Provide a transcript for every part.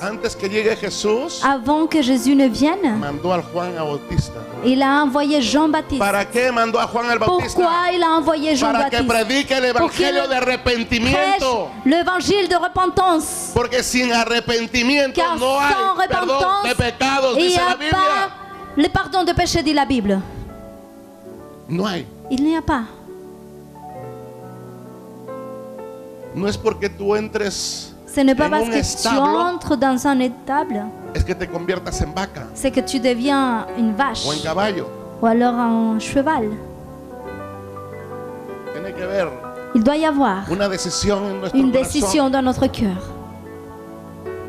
Antes que llegue Jesús, avant que Jésus ne vienne, mandó al Juan el Bautista. il a envoyé Jean-Baptiste. ¿Para qué mandó a Juan el Bautista? Pourquoi il a envoyé Para que Jean-Baptiste? predique el Pour qu'il evangelio de prêche arrepentimiento. l'évangile de repentance. Porque sin arrepentimiento Car no hay sans perdón de repentance, pecados, il n'y dice la a Biblia. pas le pardon de péché, dit la Bible. No hay. Il n'y a pas. No es porque tú entres Ce n'est pas en parce un que tu establo, entres dans un étable, es que te conviertas en vaca c'est que tu deviens une vache o en caballo. ou alors un cheval. Tiene que haber Il doit y avoir una decisión en nuestro une corazón décision dans notre cœur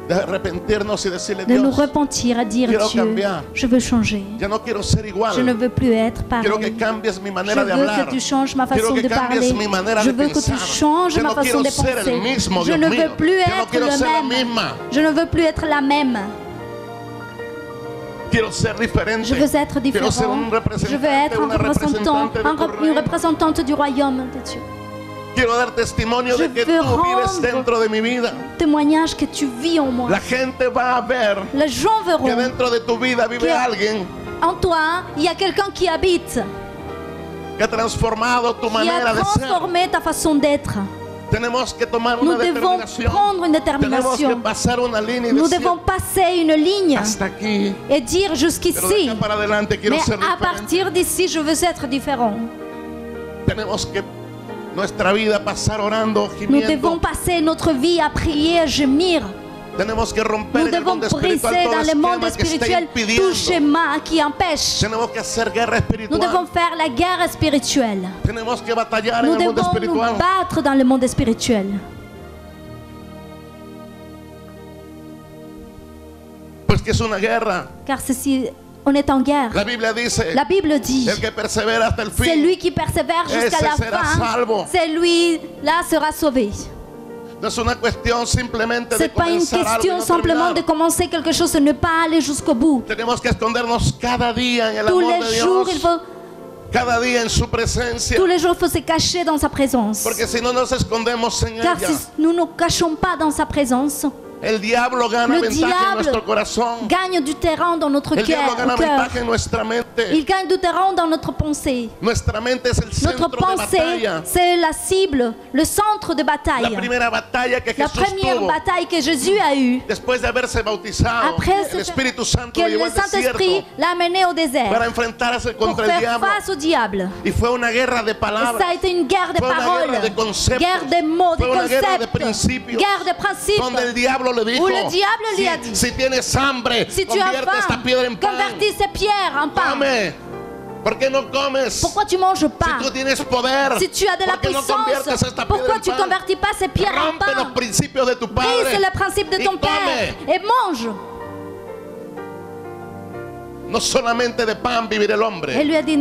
de arrepentirnos y decirle, de nous Dios, repentir, à dire quiero Dieu, cambiar. je veux changer. ya no quiero ser igual. Je ne veux plus être Quiero que pareil. cambies mi Je manera de veux hablar. que tu changes ma Quiero façon que de cambies parler. mi manera Je de veux que tu pensar. changes Ya ma no façon quiero de ser el penser. mismo, Je Dios ne mío. veux plus Ya no être quiero le ser la même. misma. Je ne veux plus être la même. Quiero ser diferente. Je veux être Quiero ser différent. un Je veux être un una représentant, representante de tu une reino. représentante du royaume de Dieu. Quiero dar testimonio Je de que veux tú vives rendre dentro de mi vida. Témoignage que tu vis en moi. La gente va a ver Les gens que verront dentro de tu vida vive Que- alguien en toi, il y a quelqu'un qui habite, que ha transformado tu qui manera a de ser. transformé ta façon d'être. Tenemos que tomar Nous una devons determinación. prendre une Tenemos que détermination. pasar una línea y Nous decir, devons passer une ligne hasta aquí. et dire Pero de jusqu'ici. acá para adelante quiero Mais ser à diferente. partir d'ici, je veux être différent. Tenemos que nuestra vida pasar orando, Nous devons gimiendo. passer notre vie à prier, à gémir. Tenemos que romper Nous en el devons mundo briser espiritual todo dans le monde esquema que esté spirituel tout impidiendo. schéma qui empêche. Tenemos que hacer guerra Nous devons espiritual. faire la guerre spirituelle. Tenemos que batallar en Nous el mundo devons nous espiritual. battre dans le monde spirituel. Pues que es una guerra. Car ceci, on est en guerre. La Biblia dice, La Bible dit, el que persevera hasta el c'est fin lui qui persévère jusqu'à ese la será fin. salvo. C'est lui, là, sera sauvé. no es una cuestión simplemente de C'est pas une comenzar algo y question no simplement de terminar. commencer quelque chose et ne pas aller jusqu'au bout. Tenemos que escondernos cada día en el Tous amor de les jours, Dios, il faut, cada día en su presencia, tous les jours, il faut se cacher dans sa présence. porque si no nos escondemos en Car ella, si nous ne nous cachons pas dans sa présence, el diablo gana le ventaja en diable nuestro corazón. gagne du terrain dans notre El diablo cœur. gana Au cœur. ventaja en nuestra mente. Il gagne du terrain dans notre pensée. Nuestra mente es el Notre centro de pensée, batalla. c'est la cible, le centre de La bataille. primera batalla que La Jesús première tuvo bataille que Jésus a eue, después de haberse bautizado, après el Espíritu Santo que lo llevó le al Saint-Esprit desierto l'a amené au para désert enfrentarse pour contra el faire diablo. face au diable. Y fue una guerra de Et palabras. ça a été une guerre de Fue una paroles, guerra de conceptos. guerre de mots, de Fue una guerra de concepts, principios. guerre de principes. Donde el diablo le dijo, Où le diable lui a dit, si tienes hambre, si tu as convierte esta faim, piedra en pan. convertis ces pierres en pain. Come. ¿Por qué no comes? Pourquoi tu manges pas? Si tú tienes poder, Si tu as de la ¿por qué no puissance, conviertes esta piedra pourquoi en tu pan? convertis pas ces pierres en Rompe los pain? principios de tu Brise padre le principe de y ton père come. et mange. No solamente de pan vivir el hombre. Elle lui a dit,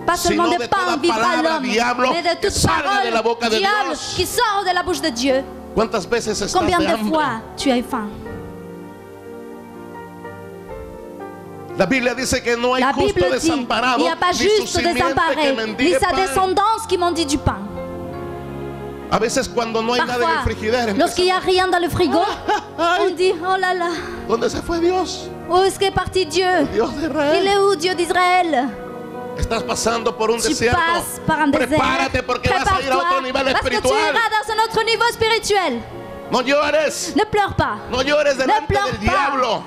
pas seulement Sino de de pain toda vivra palabra, l'homme, diablo, mais de que toute salga de la boca parole, de diable, Dios. qui sort de la bouche de Dieu. ¿Cuántas veces estás Combien de de hambre? fois tu as eu faim? La Biblia dice que no hay La justo Bible dit, desamparado, il n'y a pas ni su juste simiente que désemparé, ni mendigue sa pan. descendance qui mendie du pain. A veces cuando no hay nada en el Parfois, frigidaire, lorsqu'il n'y a rien dans le frigo, Ay, on dit, oh là là, ¿dónde se fue Dios? où est-ce qu'est parti Dieu? Dios de Il Israel. est où, Dieu d'Israël? Estás pasando por un Tu desierto. passes par un désert. Prepárate porque vas a ir a otro nivel parce que tu espiritual. iras dans un autre niveau spirituel. No llores. Ne pleure pas. No llores delante pleure del pas. diablo.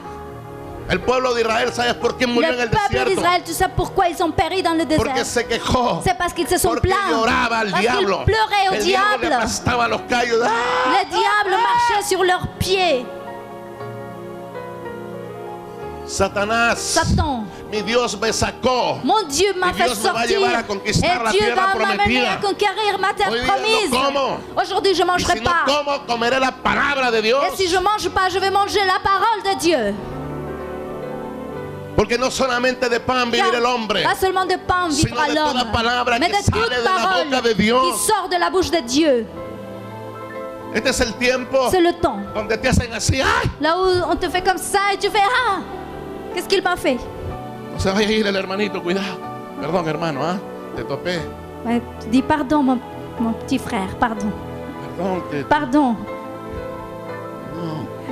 El pueblo de Israel, ¿sabes por qué murió en Le el peuple desierto? d'Israël, tu sais pourquoi ils ont péri dans le Porque désert? se quejó. C'est parce qu'ils se sont Porque plaints. lloraba al Parce qu'ils diablo. pleuraient au El diablo le diable. aplastaba los callos. ¡Ah! Le diable marchait sur leurs pieds. Satanás, Satan, mi Dios me sacó. mon Dieu m'a Y fait Dios me va a sortir. llevar a conquistar la Et Dieu tierra va m'amener prometida. à conquérir ma terre Hoy día no promise. como. Aujourd'hui, je ne Y mangerai si no pas. como, comeré la palabra de Dios. Et si je ne mange pas, je vais manger la parole de Dieu. Porque no solamente de pan vivir el hombre, Pas seulement de pain sino vivra de toda l'homme, palabra mais que de sale toute de la parole boca de Dios. qui sort de la bouche de Dieu. Este es el tiempo C'est le temps. donde te hacen así. ¡Ay! Là où on te fait comme ça et tu fais ah, qu'est-ce qu'il m'a fait? No se vaya a ir el hermanito, cuidado. Perdón, hermano, ¿ah? Te topé. Ouais, tu dis pardon, mon petit frère, pardon. Perdón, Pardon.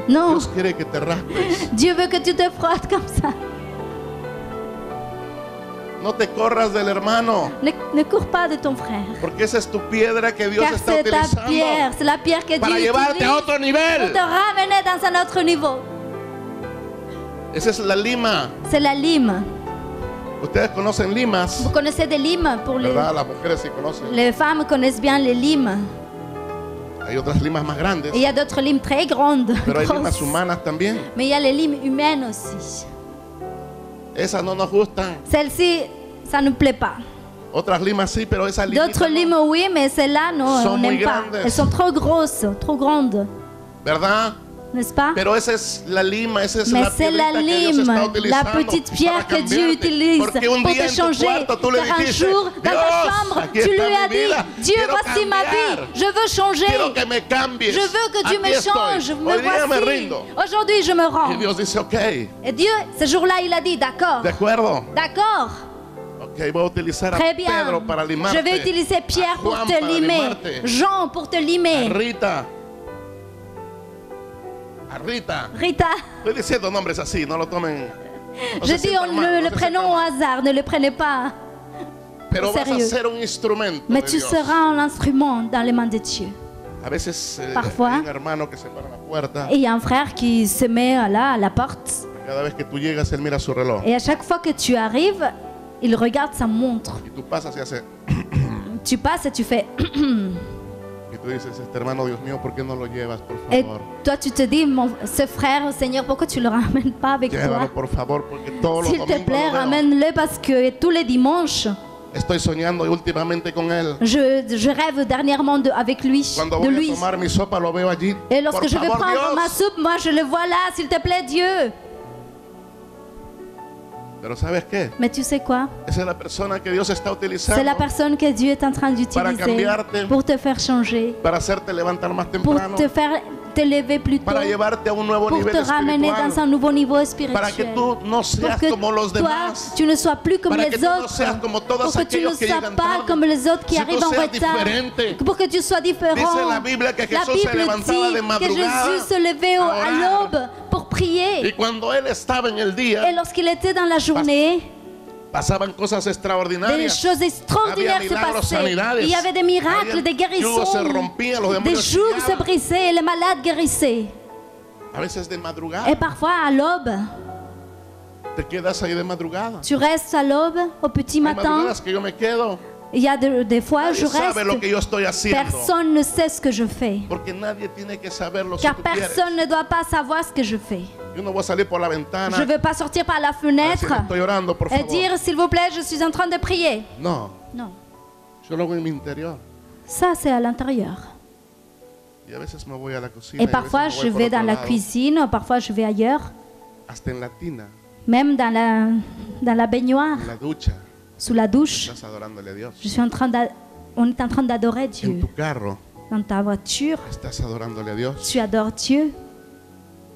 Non. Dios quiere que te raspes. Dieu veut que tu te frottes comme ça. No te corras del hermano. Ne cours pas de ton frère. Porque esa es tu piedra que Dios Car está c'est ta utilizando pierre, c'est la pierre que para Dieu llevarte utilise a otro pour nivel. te ramener dans un autre niveau. Esa es la lima. C'est la lime. Ustedes conocen limas, Vous connaissez des limes pour les... ¿verdad? Las mujeres sí conocen. Les femmes connaissent bien les limes. Hay otras limas más grandes, Et il y a d'autres limes très grandes. pero hay grosses. limas humanas también. Mais il y a les limes humaines aussi. Esas no nos gustan. Celles-ci, ça ne nous plaît pas. Otras limas sí, pero esas limas D'autres limes, oui, mais celles-là, non, Sont on muy n'aime pas. grandes. Elles sont trop grosses, trop grandes, ¿verdad? n'est-ce pas? Pero esa es la lima, esa es Mais la c'est la piedrita que Dios lime, está la utilizando petite pierre para que Dieu cambiarte. utilise Porque un pour día te en tu changer. cuarto tú le Car un dijiste, jour, dans ta Dios, chambre, aquí tu está lui as mi vida. dit, Dieu, Quiero voici ma vie, cambiar. je veux changer. Quiero que me cambies. Je veux que Dieu Aquí me estoy. change, me Hoy día me voici. rindo. Aujourd'hui, je me Y rends. Dios dice, ok, Et Dieu, ce jour-là, il a dit, d'accord, de acuerdo. d'accord, Ok, voy a utilizar a très bien. Pedro para limarte. Je vais utiliser Pierre a pour Juan te para limer, limarte, Jean pour te a limer, Rita. A Rita. Rita. Estoy diciendo nombres así, no lo tomen. no Je se dis sientan mal, no le se prénom sientan au mal. hasard, ne le prenez pas. Pero vas a sérieux. ser un instrumento Mais de tu Dios. seras un instrument dans les mains de Dieu. A veces Parfois. hay un hermano que se para en la puerta. Et il y a un frère qui se met là à la porte. Cada vez que tú llegas, él mira su reloj. Et à chaque fois que tu arrives, il regarde sa montre. Y tú pasas y hace. Tu passes et tu fais... Y tú dices, este hermano, Dios mío, ¿por qué no lo llevas, por Et favor? toi, tu te dis, ce frère, Seigneur, pourquoi tu le ramènes pas avec Llévalo, toi? por favor, porque todos los S'il te domingos plaît, lo veo. ramène-le parce que tous les dimanches, Estoy soñando últimamente con él. je rêve dernièrement avec lui, Cuando de voy lui. a tomar mi sopa, lo veo allí. Et lorsque Por je vais favor, prendre ma Dios. soupe, moi, je le vois là, s'il te plaît, Dieu. Pero ¿sabes qué? Mais tu sais quoi? Esa es la persona que Dios está utilizando C'est la personne que Dieu est en train d'utiliser cambiarte. pour te faire changer, para hacerte levantar más pour temprano, te faire te lever plus tôt, para llevarte a un nuevo pour nivel te ramener dans un espiritual, nouveau niveau para spirituel. que tú no Pour seas que como los toi, demás, tu ne sois plus comme para les que tú no autres, seas como pour todos que tu ne aquellos que sois llegan pas tarde. comme les autres qui Si arrivent tú en seas retard, diferente. pour que tu sois différent. Dice la Biblia que La Jesús se Bible levantaba de dit que madrugada Jésus se levait a à orar. l'aube pour Y prier. cuando él estaba en el día, Et lorsqu'il était dans la journée, pasaban cosas des extraordinarias. choses extraordinaires Había se milagros, passaient. sanidades. Il y avait des miracles, Había des guérisons, yugos se rompían, los des demonios jougs se chillaban. brisaient et les malades guérissaient. A veces de madrugada. Et parfois à l'aube, Te quedas ahí de madrugada. tu restes à l'aube, au petit Hay matin. madrugadas que yo me quedo. Il y a des fois, je Nadie sabe lo que reste. yo estoy haciendo. Personne ne sait ce que je fais. Porque nadie tiene que saberlo si Car tú quieres. personne ne doit pas savoir ce que je fais. Yo no voy a salir por la ventana Je ne veux pas sortir par la a decir, fenêtre estoy orando, por et favor. dire, s'il vous plaît, je suis en train de prier. No, Non, yo lo hago en mi interior. ça c'est à l'intérieur. Y a veces me voy a la cocina. Et y a parfois, veces me je voy por vais otro dans la lado, cuisine, parfois je vais ailleurs, Hasta en la tina, même dans la baignoire, en la ducha. sous la douche. Estás adorándole a Dios. Je suis on est en train d'adorer En Dieu. tu carro, Dans ta voiture, estás adorándole a Dios. tu adores Dieu.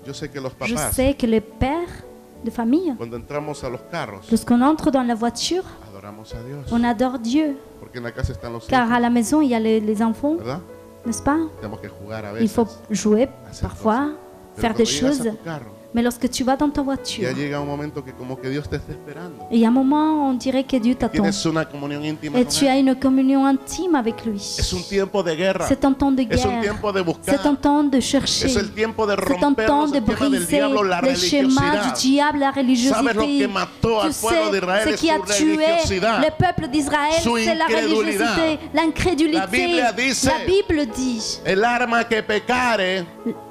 Yo sé que los Je papás, sais que les pères de famille, cuando entramos a los carros, lorsqu'on entre dans la voiture, adoramos a Dios. on adore Dieu. Porque en la casa están los Car hijos, à la maison, il y a les enfants, ¿verdad? n'est-ce pas? Tenemos que jugar a Il veces. faut jouer hacer parfois, Pero faire cuando des llegas choses. a tu carro, Mais lorsque tu vas dans ta voiture, ya llega un momento que como que Dios te está esperando. il y a un moment, on dirait que Dieu t'attend. Tienes una comunión íntima Et con tu as Él. une communion intime avec lui. Es un tiempo de guerra. C'est un temps de Es un guerre. tiempo de buscar. C'est un temps de chercher. Es el tiempo de C'est un romper temps los de esquemas del briser diablo, la les schémas religiosidad. du diable, la ¿Sabes lo que religiosité. mató al Tu pueblo de sais, Israel? ce Es qui a su tué religiosidad. le peuple d'Israël, Su c'est la incredulidad. religiosité, La l'incrédulité. Biblia dice- La Bible dit, El arma que pecare,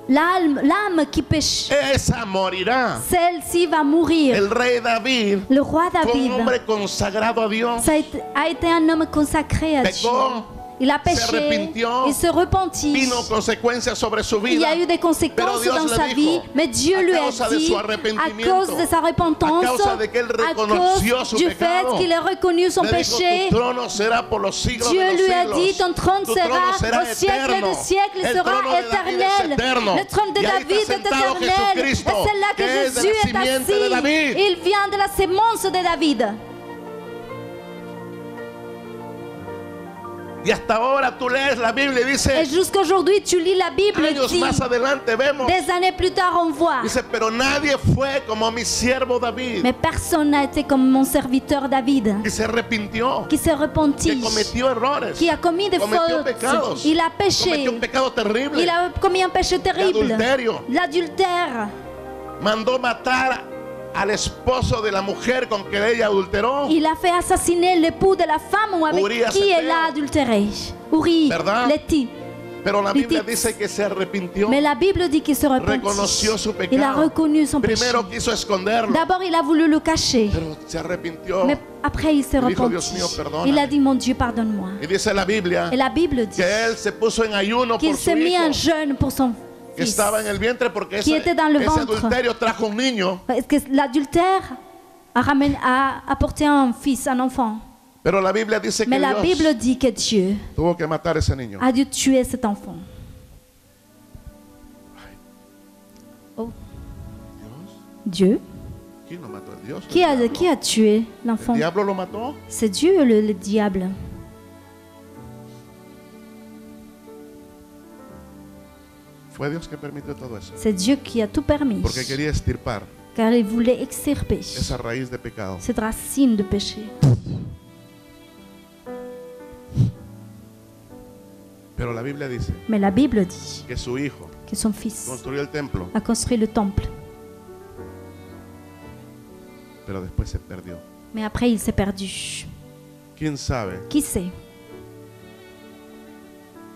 l'âme qui pêche, esa morirá. celle-ci va mourir. El rey David Le roi fue David, un hombre consagrado a Dios. ça a été un homme consacré à Dieu. Pecó, Il a se péché, arrepintió, il se repentit. vino consecuencias sobre su Il y vida. a eu des Pero conséquences Dios dans le sa dijo, vie, mais Dieu a lui a causa de dit, su à arrepentimiento, cause de sa repentance, a causa de que él à reconoció cause su du pecado, fait qu'il a reconnu son le dijo, péché, tu trono será por los siglos Dieu de los lui a siglos. dit, ton trône Tu sera trono será au siècle eterno. des siècles, il El sera trono de David es éternel. eterno. Le trône de Y ahí David está est sentado éternel. Et Jesucristo, c'est là que que es de Jésus la est simiente de assis. David. Il vient de la sémence de David. Y hasta ahora tú lees la Biblia y Et dice, jusqu'aujourd'hui, tu lis la Bible, años dit, más adelante vemos, des années plus tard, on voit. dice, pero nadie fue como mi siervo David, Mais personne n'a été comme mon serviteur David, que se arrepintió, qui s'est repenti, que cometió errores, qui a commis des cometió fautes. pecados, Il a péché. cometió un pecado terrible, Il a commis un péché terrible. adulterio. L'adultère. Mandó matar al esposo de la mujer con que ella adulteró. Il a fait assassiner l'époux de la femme avec Urias qui elle Eteo. a adultéré. Uri, ¿Verdad? Leti. Pero la Biblia Litit. dice que se arrepintió, Mais la Bible dit qu'il se reconoció repentit. su Il a pecado. reconnu son péché. Primero quiso esconderlo, D'abord, il a voulu le cacher. pero se arrepintió. Mais après, il s'est Il dijo, repenti. Dios mío, perdóname. Il a dit, mon Dieu, pardonne-moi. Y dice la Biblia Et la Bible dit que él se puso en ayuno qu'il por su s'est mis en hijo jeûne pour son que fils. estaba en el vientre, porque Qui était dans le ese ventre. adulterio trajo un niño. Parce que l'adultère a apporté un fils, un enfant. Pero la Biblia dice que Mais la Dios Bible dit que Dieu tuvo que matar a ese niño. a dû tuer cet enfant. Oh. Dieu? ¿Quién lo mató? ¿El Dios? Qui a tué ¿El l'enfant? diablo lo mató? C'est Dieu, le diable. Fue Dios que permitió todo eso. C'est Dieu qui a tout permis. Porque quería extirpar Car il voulait extirper esa raíz de pecado. cette racine de péché. Pero la Biblia dice Mais la Bible dit que su hijo que son fils construyó el templo, a construit le temple. pero después se perdió. Mais après, il s'est perdu. ¿Quién sabe? Qui sait?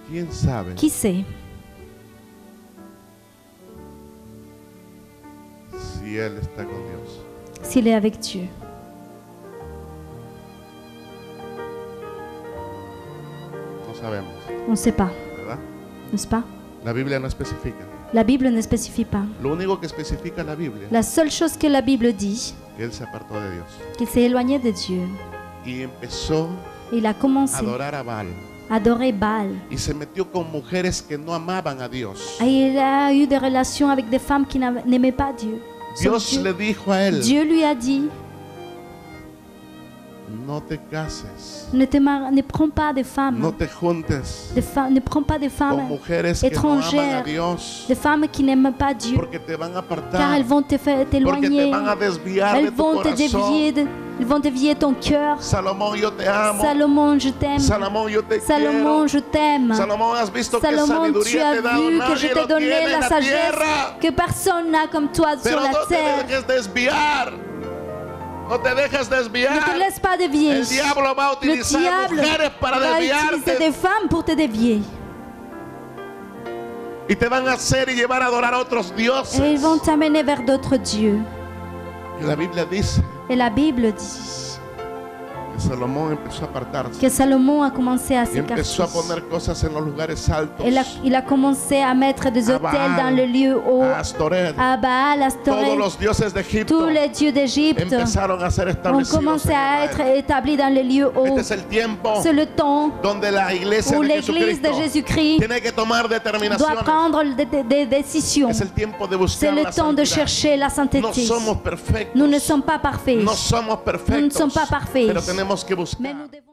¿Quién sabe Qui sait si él está con Dios? s'il est avec Dieu? No sabemos, On ne sait pas, ¿verdad? n'est-ce pas? La Biblia no especifica. La Bible ne spécifie pas. Lo único que especifica la Biblia La seule chose que la Bible dit, que él se apartó de Dios qu'il s'est éloigné de Dieu. y empezó Il a a commencé adorar a Baal à adorer Baal. y se metió con mujeres que no amaban a Dios. Et il a eu des relations avec des femmes qui n'aimaient pas Dieu. Son Dios Dieu. le dijo a él, Dieu lui a dit, no te cases, ne prends pas de femmes, no te juntes ne prends pas de con femmes mujeres que no aman a étrangères, Dios, de femmes qui n'aiment pas Dieu, porque te van a car apartar, elles vont te faire porque te t'éloigner, van a desviar de elles tu vont te corazón. elles vont dévier ton cœur. Salomón, yo te amo. Salomon, je t'aime. Salomón, yo te Salomon, quiero. je t'aime. Salomón, has visto que Salomon, tu sabiduría as te he dado, vu que je nadie t'ai lo donné tiene en la la sagesse tierra. que personne n'a comme toi sur Pero la no te terre. dejes desviar. No te dejes Ne te desviar. laisse pas dévier. El diablo va a Le utilizar diable mujeres para va utiliser desviarte des femmes pour te dévier. y te van a hacer y llevar a adorar a otros Et ils dioses. vont t'amener vers d'autres dieux. Y la Biblia dice Et la Bible dit que Salomón empezó a apartarse que Salomon a commencé à y empezó a s'écarter. poner cosas en los lugares altos. Il a commencé à mettre des A hôtels Baal, dans le lieu haut, a Astoret. à Baal, à Todos Astoret. los dioses de Egipto Tous les dieux d'Égypte empezaron a ser ont establecidos commencé en à être Israel. établis dans le lieu haut. Este es el tiempo C'est le temps donde la iglesia où de l'église de Jesucristo Jésus-Christ tiene que tomar doit determinaciones. prendre des décisions. Es el tiempo de C'est buscar le la temps de santidad. chercher la No sainteté. somos perfectos. Nous ne sommes pas parfaits. No somos perfectos. Nous ne sommes pas parfaits. Pero tenemos que buscar. Mais nous devons